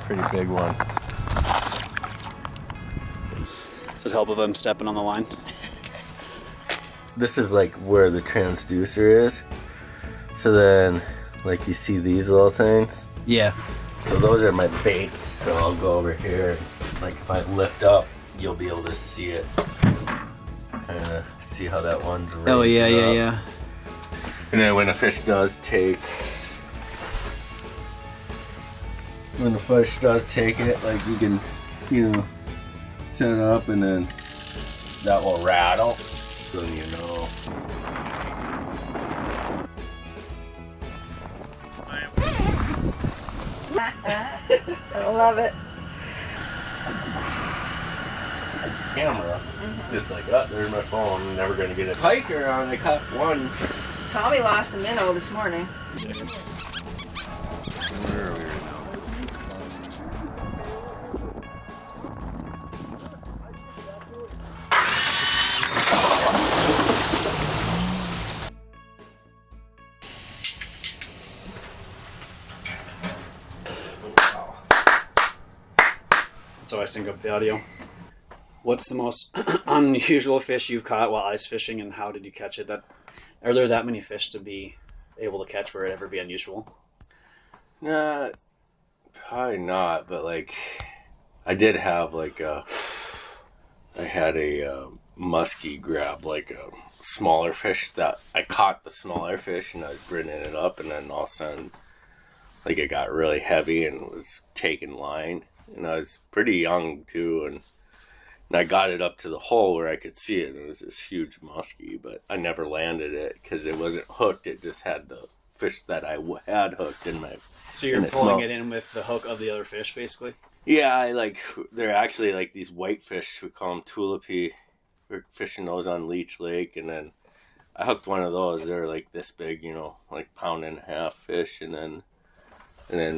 Pretty big one. Does it help if I'm stepping on the line? This is like where the transducer is. So then, like, you see these little things? Yeah. So those are my baits. So I'll go over here. Like, if I lift up, you'll be able to see it. Kind of see how that one's raised. Oh, yeah, yeah, up. yeah. And then when a fish does take... When the fish does take it, like, you can, you know, set it up and then that will rattle. So then you know. I love it. Camera, just like, oh, there's my phone. I'm never gonna get a piker on. I caught one. Tommy lost a minnow this morning. Where are we right now? So I sync up the audio. What's the most unusual fish you've caught while ice fishing, and how did you catch it? Are there that many fish to be able to catch where it'd ever be unusual? Nah, probably not. But like, I did have like I had a muskie grab like a smaller fish that I caught the smaller fish and I was bringing it up, and then all of a sudden, like, it got really heavy and was taking line. And I was pretty young too, and I got it up to the hole where I could see it. And it was this huge muskie, but I never landed it because it wasn't hooked. It just had the fish that I had hooked in my. So you're pulling it in with the hook of the other fish, basically. Yeah, they're actually like these white fish. We call them tulipi. We're fishing those on Leech Lake, and then I hooked one of those. They're like this big, you know, like pound-and-a-half fish, and then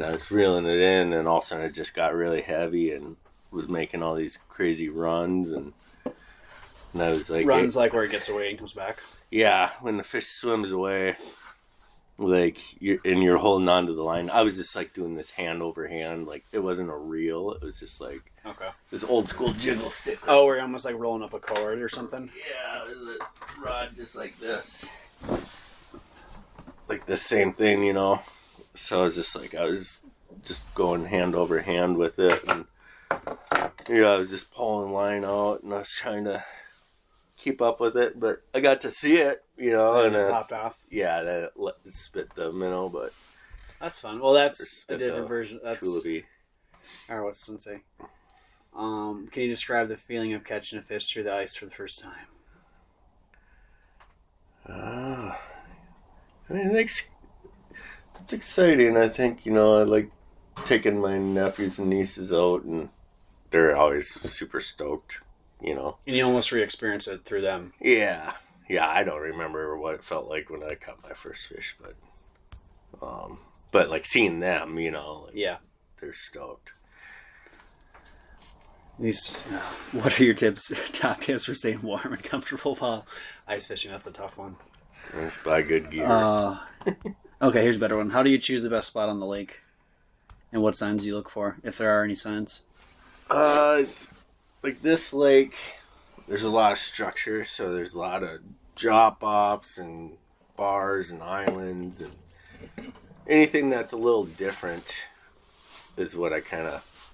I was reeling it in, and all of a sudden it just got really heavy and was making all these crazy runs, and I was like... Runs like where it gets away and comes back? Yeah, when the fish swims away, like, you're holding on to the line. I was just like doing this hand over hand, like it wasn't a reel, it was just like this old school jiggle stick. Oh, where you're almost like rolling up a cord or something? Yeah, it was a rod just like this. Like the same thing, you know? So I was just going hand over hand with it, and I was just pulling line out, and I was trying to keep up with it, but I got to see it, you know, and it popped off. Yeah, that it spit the minnow, but that's fun. Well, that's a different version. That's tulipi. Or what's sensei? Can you describe the feeling of catching a fish through the ice for the first time? I mean, it's exciting. I think, you know, I like taking my nephews and nieces out, and they're always super stoked, you know. And you almost re-experience it through them. Yeah, I don't remember what it felt like when I caught my first fish, but like seeing them, you know, like, yeah, they're stoked. What are your top tips for staying warm and comfortable while ice fishing? That's a tough one. Just buy good gear. Okay, here's a better one. How do you choose the best spot on the lake? And what signs do you look for, if there are any signs? It's like this lake, there's a lot of structure, so there's a lot of drop-offs and bars and islands, and anything that's a little different is what I kind of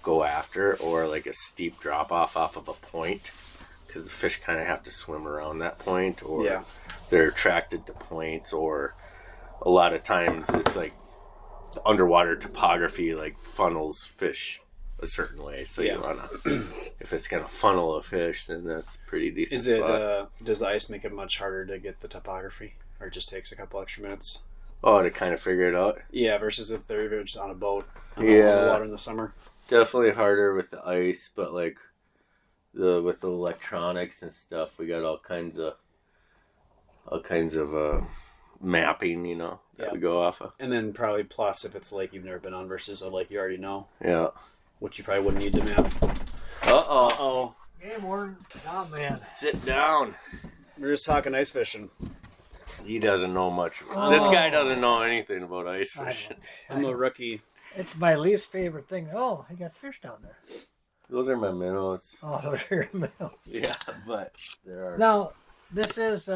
go after, or like a steep drop-off off of a point, because the fish kind of have to swim around that point, or they're attracted to points, or a lot of times it's like the underwater topography like funnels fish a certain way, so you want to, if it's going to funnel a fish, then that's a pretty decent spot. Does the ice make it much harder to get the topography, or it just takes a couple extra minutes? Oh, to kind of figure it out? Yeah, versus if they're just on a boat on the water in the summer. Definitely harder with the ice, but like with the electronics and stuff, we got all kinds of mapping, you know, that we go off of. And then probably plus if it's a lake you've never been on versus a lake you already know. Yeah. Which you probably wouldn't need to map. Uh-oh. Game warden, down, man. Sit down. We're just talking ice fishing. He doesn't know much. This guy doesn't know anything about ice fishing. I'm a rookie. It's my least favorite thing. Oh, I got fish down there. Those are my minnows. Oh, those are minnows. Yeah, but there are. Now, this is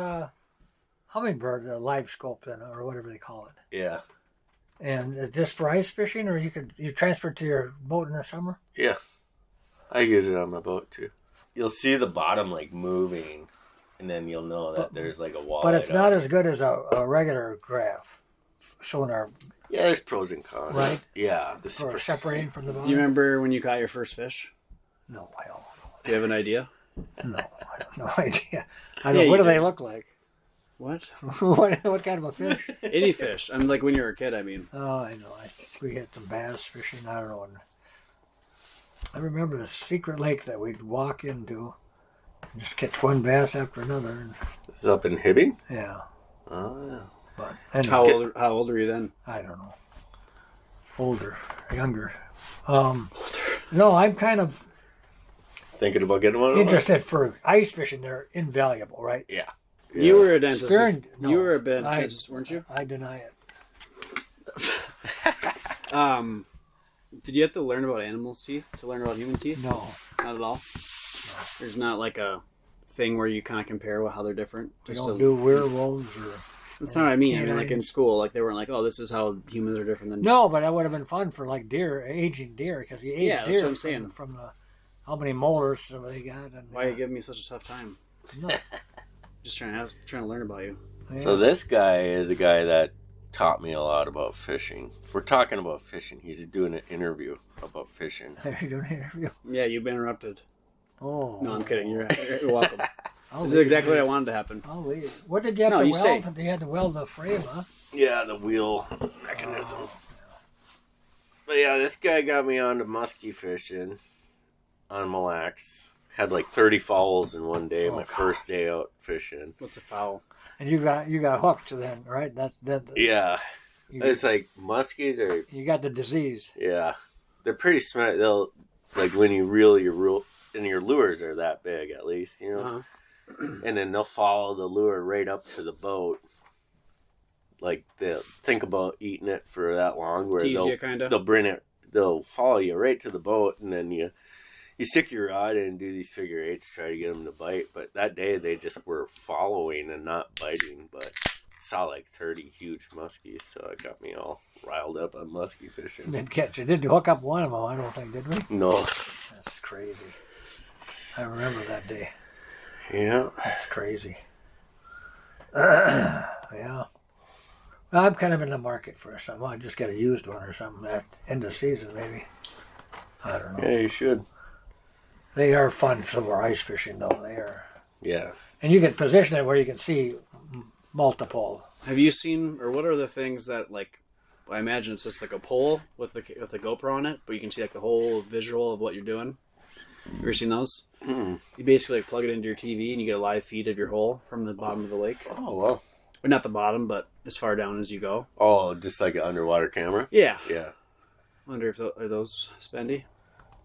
hummingbird live scope, then, or whatever they call it. Yeah. And just for ice fishing, or you transfer it to your boat in the summer? Yeah. I use it on my boat too. You'll see the bottom like moving, and then you'll know that there's like a wall. But it's not as good as a regular graph sonar. Yeah, there's pros and cons. Right? Yeah. For separating from the bottom. Do you remember when you caught your first fish? No, I don't know. Do you have an idea? No, I have no idea. I don't know. What do they look like? What? what kind of a fish? Any fish. I'm like when you were a kid, I mean. Oh, I know. We had some bass fishing. I don't know. And I remember the secret lake that we'd walk into and just catch one bass after another. And, It's up in Hibbing? yeah. Oh, yeah. But anyway, How old were you then? I don't know. Older, younger. No, I'm kind of Thinking about getting one of those? interested for ice fishing. They're invaluable, right? Yeah. You were a dentist. No, you were a dentist, weren't you? I deny it. Did you have to learn about animals' teeth to learn about human teeth? No. Not at all? There's not like a thing where you kind of compare how they're different? We Just don't do werewolves or... That's not what I mean. I mean, like in canines. school, like they weren't like, oh, this is how humans are different than... No, but that would have been fun for like deer, aging deer, because you age Yeah, that's deer what I'm saying. from the how many molars they got. And, Why are you giving me such a tough time? No. Just trying to learn about you. So this guy is a guy that taught me a lot about fishing. If we're talking about fishing, he's doing an interview about fishing. Are you doing an interview? Yeah, you've been interrupted. Oh. No, I'm kidding. You're welcome. I'll This is leave. exactly what I wanted to happen. I'll leave. What did you have No, to you weld? stay. You had to weld the frame, huh? Yeah, the wheel mechanisms. But yeah, this guy got me onto muskie fishing on Mille Lacs. Had like 30 fouls in one day, my first day out fishing. What's a foul? And you got hooked then, right? That Yeah. you, It's like muskies are, you got the disease. yeah, they're pretty smart. They'll, like when you reel your reel, and your lures are that big at least, you know? Uh-huh. And then they'll follow the lure right up to the boat. Like they'll think about eating it for that long, where Tease you, kinda? they'll follow you right to the boat, and then you stick your rod in and do these figure eights, try to get them to bite. But that day they just were following and not biting. But saw like 30 huge muskies, so it got me all riled up on muskie fishing. Didn't catch you. Didn't hook up one of them, I don't think, did we? No. That's crazy. I remember that day. Yeah. That's crazy. Yeah. Well, I'm kind of in the market for something. I'll just get a used one or something at end of season, maybe. I don't know. Yeah, you should. They are fun for ice fishing, though. They are. Yeah. And you can position it where you can see multiple. Have you seen, or what are the things that, like, I imagine it's just like a pole with the GoPro on it, but you can see like the whole visual of what you're doing. You ever seen those? Mm. You basically like, plug it into your TV and you get a live feed of your hole from the bottom of the lake. Oh, well. Or not the bottom, but as far down as you go. Oh, just like an underwater camera? Yeah. Yeah. Wonder if are those spendy?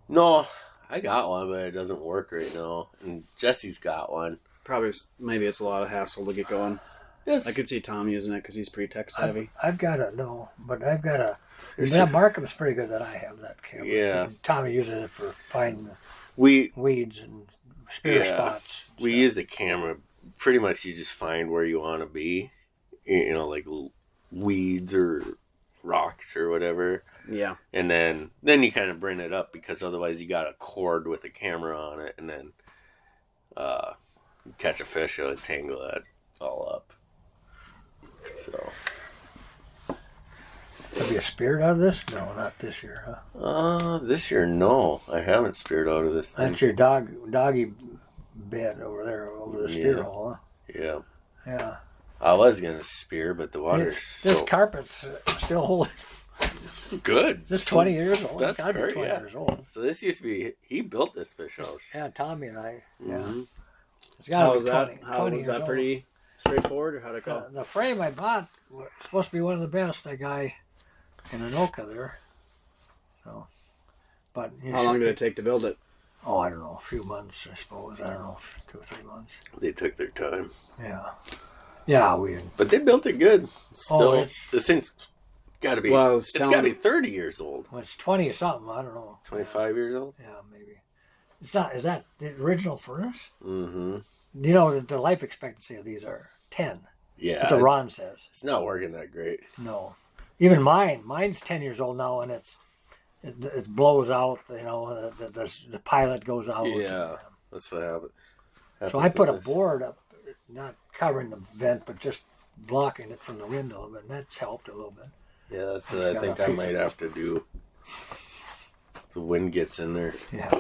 No, I got one, but it doesn't work right now. And Jesse's got one. Probably, maybe it's a lot of hassle to get going. Yes. I could see Tom using it because he's pretty tech savvy. I've got a that Markham's pretty good that I have that camera. Yeah. And Tommy uses it for finding We weeds and spear spots. we use the camera. Pretty much, you just find where you want to be. You know, like weeds or rocks or whatever. Yeah. And then you kind of bring it up, because otherwise you got a cord with a camera on it, and then catch a fish, it'll tangle that all up. So. Have you speared out of this? No, not this year, huh? This year, no. I haven't speared out of this thing. That's your doggy bed over there, over the spear hole, huh? Yeah. Yeah. I was going to spear, but the water's This so carpet's still holding. good. This 20 years old. That's It's gotta be great, 20 yeah. years old. So this used to be, he built this fish house. Yeah, Tommy and I. Yeah. Mhm. It's gotta How be was that? 20 How was years that? old. Pretty straightforward, or how'd it go? The frame I bought was supposed to be one of the best. That guy in Anoka there. So, but How long did it take to build it? Oh, I don't know, a few months, I suppose. I don't know, 2 or 3 months. They took their time. Yeah. Yeah, we did. But they built it good. Still, Oh, this thing's Gotta be. Well, I was It's gotta be 30 years old. Well, it's 20 or something. I don't know. 25 years old. Yeah, maybe. It's not. Is that the original furnace? Mm-hmm. You know, the life expectancy of these are 10. Yeah. That's what Ron says. It's not working that great. No. Even mine's 10 years old now, and it blows out. You know, the pilot goes out. Yeah, that's what happened. So I put a board up, not covering the vent, but just blocking it from the wind a little bit, and that's helped a little bit. Yeah, that's what I think I might have to do. The wind gets in there. Yeah.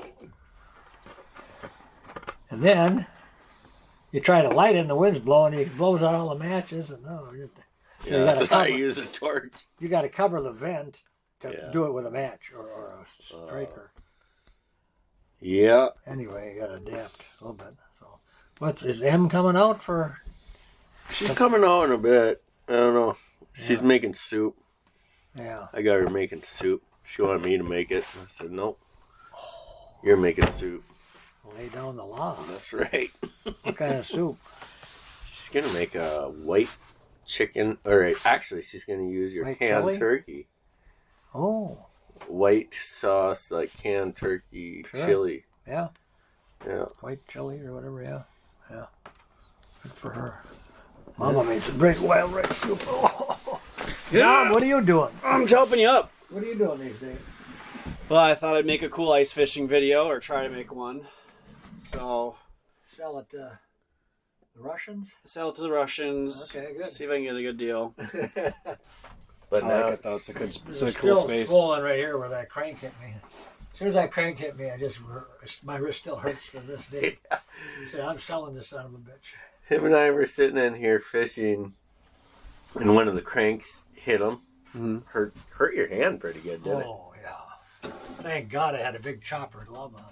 And then you try to light it, and the wind's blowing. It blows out all the matches, and Yeah, that's how I use a torch. You got to cover the vent to do it with a match or a striker. Yeah. Anyway, you got to adapt a little bit. So, is M coming out for? She's coming out in a bit. I don't know. She's making soup. Yeah. I got her making soup. She wanted me to make it. I said, nope. You're making soup. Lay down the law. That's right. What kind of soup? She's going to make a white chicken. Or actually, she's going to use your White canned chili? turkey. Oh. White sauce, like canned turkey chili. Yeah. Yeah. White chili or whatever, yeah. Yeah. Good for her. Mama made some great wild rice soup. Oh. John, what are you doing? I'm helping you up. What are you doing these days? Well, I thought I'd make a cool ice fishing video, or try to make one. So, Sell it to the Russians? sell it to the Russians. Okay, good. See if I can get a good deal. But I now like it though. It's a good, it's a It's cool still space. swollen right here where that crank hit me. As soon as that crank hit me, my wrist still hurts to this day. I said, I'm selling this son of a bitch. him and I were sitting in here fishing, and one of the cranks hit him. Mm-hmm. Hurt your hand pretty good, didn't it? Oh, yeah. Thank God I had a big chopper glove on.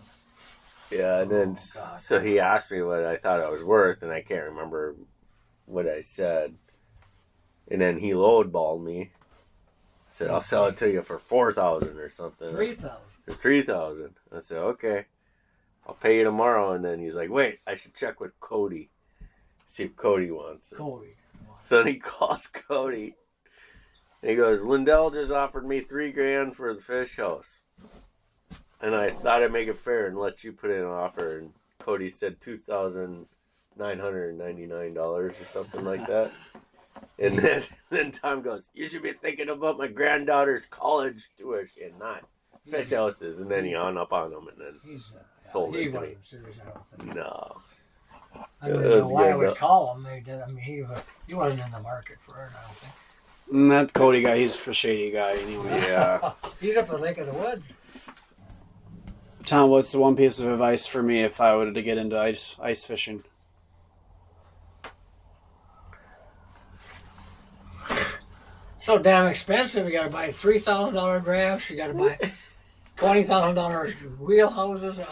Yeah, and then God. so he asked me what I thought it was worth, and I can't remember what I said. And then he lowballed me. I said, I'll sell it to you for $4,000 or something. 3,000. For $3,000. I said, okay. I'll pay you tomorrow. And then he's like, wait, I should check with Cody. See if Cody wants it. Cody. So then he calls Cody. And he goes, Lindell just offered me $3,000 for the fish house. And I thought I'd make it fair and let you put in an offer. And Cody said $2,999 or something like that. And then Tom goes, you should be thinking about my granddaughter's college tuition, not fish houses. And then he hung up on him and then sold it to me. Wasn't serious, I don't think. No. I don't It even was know why I good, would though. call him. They did. I mean, he wasn't in the market for it, I don't think. And that Cody guy, he's a shady guy anyway. Yeah. He's up at Lake of the Woods. Tom, what's the one piece of advice for me if I were to get into ice fishing? So damn expensive. You got to buy $3,000 drafts. You got to buy $20,000 wheelhouses.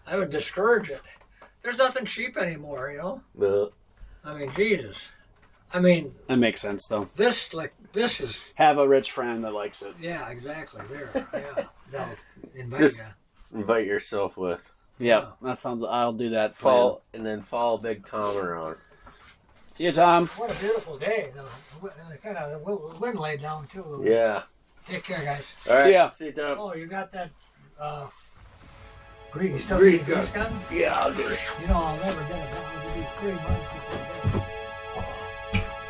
I would discourage it. There's nothing cheap anymore, you know. No. I mean, Jesus. I mean, That makes sense though. this is. Have a rich friend that likes it. Yeah, exactly. There. Yeah. No, invite Just ya. invite yourself with. Yeah, that sounds. I'll do that. Follow, and then follow Big Tom around. See you, Tom. What a beautiful day. The kind of wind laid down too. A little bit. Yeah. Take care, guys. All right. See ya. See you, Tom. Oh, you got that grease? You still Grease got the gun. gun? Yeah, I'll get it. You know, I'll never get it. That would be 3 months before I get it.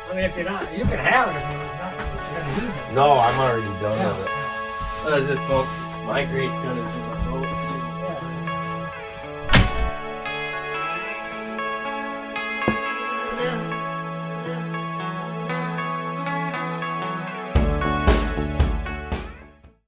I mean, if you're not, you can have it if you're not going to use it. No, I'm already done with it. What is this, folks? My grease gun is in the boat.